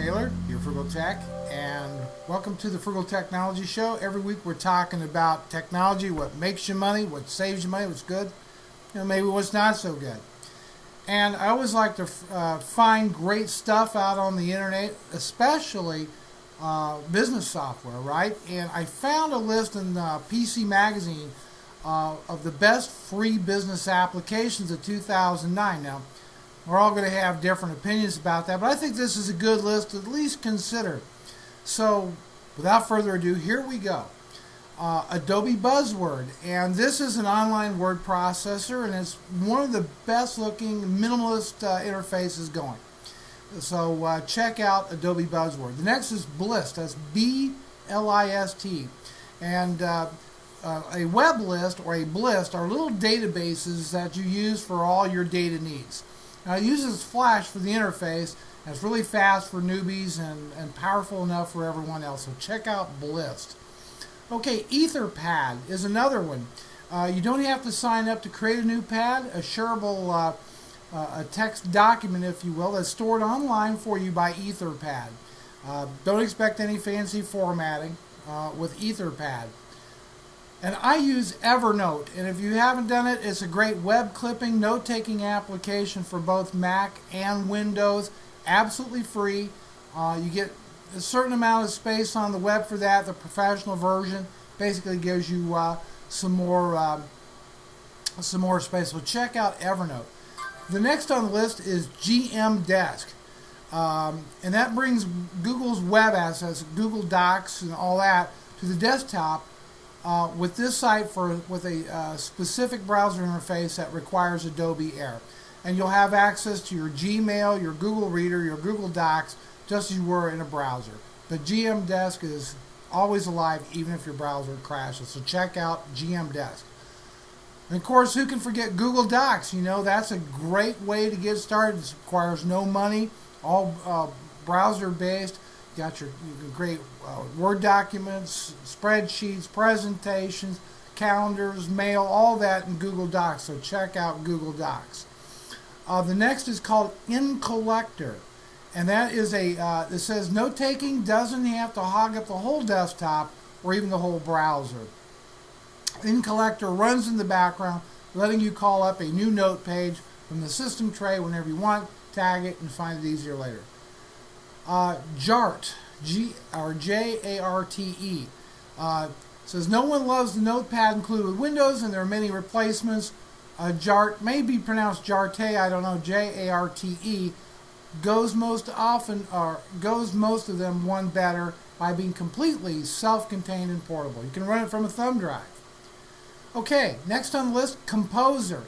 Taylor, your FrugalTech, and welcome to the Frugal Technology Show. Every week we're talking about technology, what makes you money, what saves you money, what's good, maybe what's not so good. And I always like to find great stuff out on the internet, especially business software, right? And I found a list in PC Magazine of the best free business applications of 2009. Now, we're all going to have different opinions about that, but I think this is a good list to at least consider. So, without further ado, here we go. Adobe Buzzword, and this is an online word processor, and it's one of the best looking minimalist interfaces going. So check out Adobe Buzzword. The next is Blist. That's B-L-I-S-T. And a web list or a Blist are little databases that you use for all your data needs. Now, it uses Flash for the interface, and it's really fast for newbies and powerful enough for everyone else. So check out Blist. Okay, Etherpad is another one. You don't have to sign up to create a new pad. A shareable a text document, if you will, that's stored online for you by Etherpad. Don't expect any fancy formatting with Etherpad. And I use Evernote, and if you haven't done it, it's a great web clipping, note-taking application for both Mac and Windows. Absolutely free. You get a certain amount of space on the web for that. The professional version basically gives you some more space. So check out Evernote. The next on the list is GM Desk, and that brings Google's web assets, Google Docs, and all that to the desktop with this site with a specific browser interface that requires Adobe Air, and you'll have access to your Gmail, your Google Reader, your Google Docs, just as you were in a browser. But GM Desk is always alive, even if your browser crashes. So check out GM Desk. And of course, who can forget Google Docs? That's a great way to get started. It requires no money, all browser-based. You got your great Word documents, spreadsheets, presentations, calendars, mail, all that in Google Docs. So check out Google Docs. The next is called InCollector. And that is it says note-taking doesn't have to hog up the whole desktop or even the whole browser. InCollector runs in the background, letting you call up a new note page from the system tray whenever you want, tag it, and find it easier later. Jarte, J-A-R-T-E, says no one loves the notepad included with Windows, and there are many replacements. Jarte, may be pronounced Jarte, I don't know, J-A-R-T-E, goes most of them one better by being completely self-contained and portable. You can run it from a thumb drive. Okay, next on the list, Composer.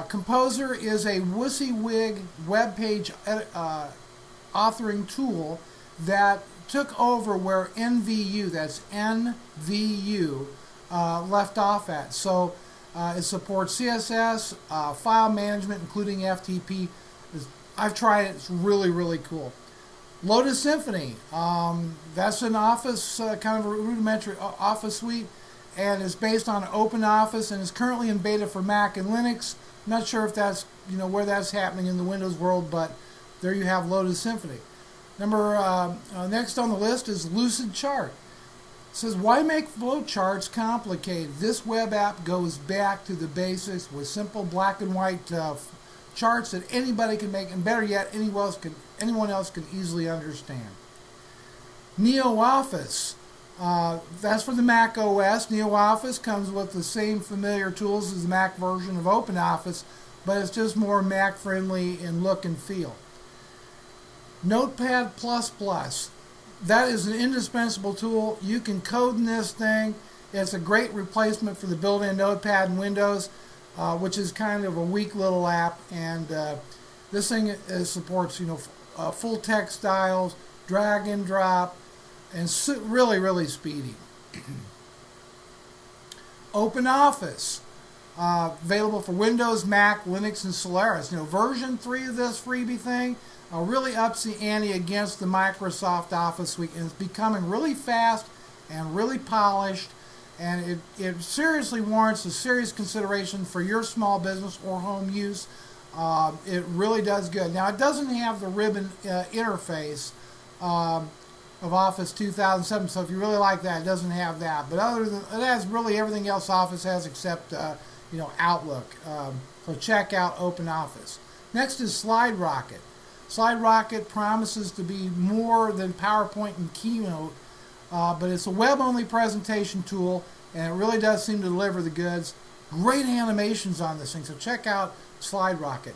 Composer is a WYSIWYG web page authoring tool that took over where NVU, that's NVU, left off at. So it supports CSS, file management, including FTP. I've tried it. It's really, really cool. Lotus Symphony. That's an Office, kind of a rudimentary Office suite, and it's based on OpenOffice, and is currently in beta for Mac and Linux. I'm not sure if that's where that's happening in the Windows world, but there you have Lotus Symphony. Next on the list is Lucidchart. It says, why make flowcharts complicated? This web app goes back to the basics with simple black and white charts that anybody can make, and better yet, anyone else can easily understand. NeoOffice. That's for the Mac OS. NeoOffice comes with the same familiar tools as the Mac version of OpenOffice, but it's just more Mac friendly in look and feel. Notepad++. That is an indispensable tool. You can code in this thing. It's a great replacement for the built-in Notepad in Windows, which is kind of a weak little app. And this thing supports full text styles, drag and drop, and really, really speedy. OpenOffice, available for Windows, Mac, Linux, and Solaris. Version 3 of this freebie thing really ups the ante against the Microsoft Office suite, and it's becoming really fast and really polished, and it seriously warrants a serious consideration for your small business or home use. It really does good. Now, it doesn't have the ribbon interface of Office 2007. So if you really like that, it doesn't have that. But other than it has really everything else Office has except Outlook. So check out OpenOffice. Next is SlideRocket. SlideRocket promises to be more than PowerPoint and Keynote, but it's a web-only presentation tool, and it really does seem to deliver the goods. Great animations on this thing, so check out SlideRocket.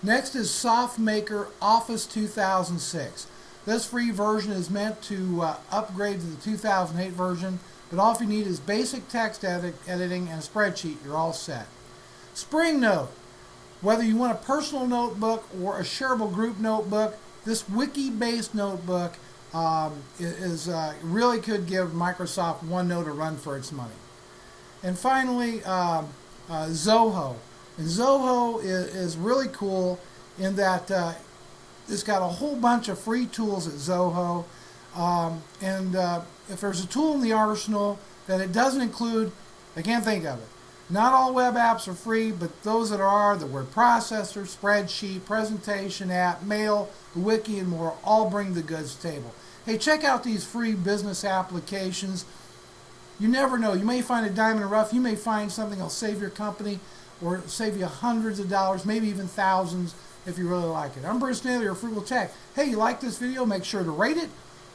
Next is SoftMaker Office 2006. This free version is meant to upgrade to the 2008 version, but all you need is basic text editing and a spreadsheet. You're all set. SpringNote. Whether you want a personal notebook or a shareable group notebook, this wiki-based notebook really could give Microsoft OneNote a run for its money. And finally, Zoho. And Zoho is really cool in that it's got a whole bunch of free tools at Zoho. If there's a tool in the arsenal that it doesn't include, I can't think of it. Not all web apps are free, but those that are, the word processor, spreadsheet, presentation app, mail, the wiki, and more, all bring the goods table. Hey, check out these free business applications. You never know. You may find a diamond in the rough. You may find something that'll save your company or save you hundreds of dollars, maybe even thousands if you really like it. I'm Bruce Naylor of FrugalTech. Hey, you like this video? Make sure to rate it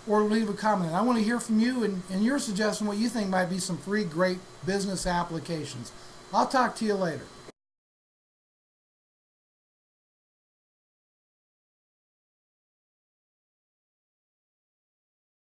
or leave a comment. I want to hear from you and your suggestion what you think might be some free great business applications. I'll talk to you later.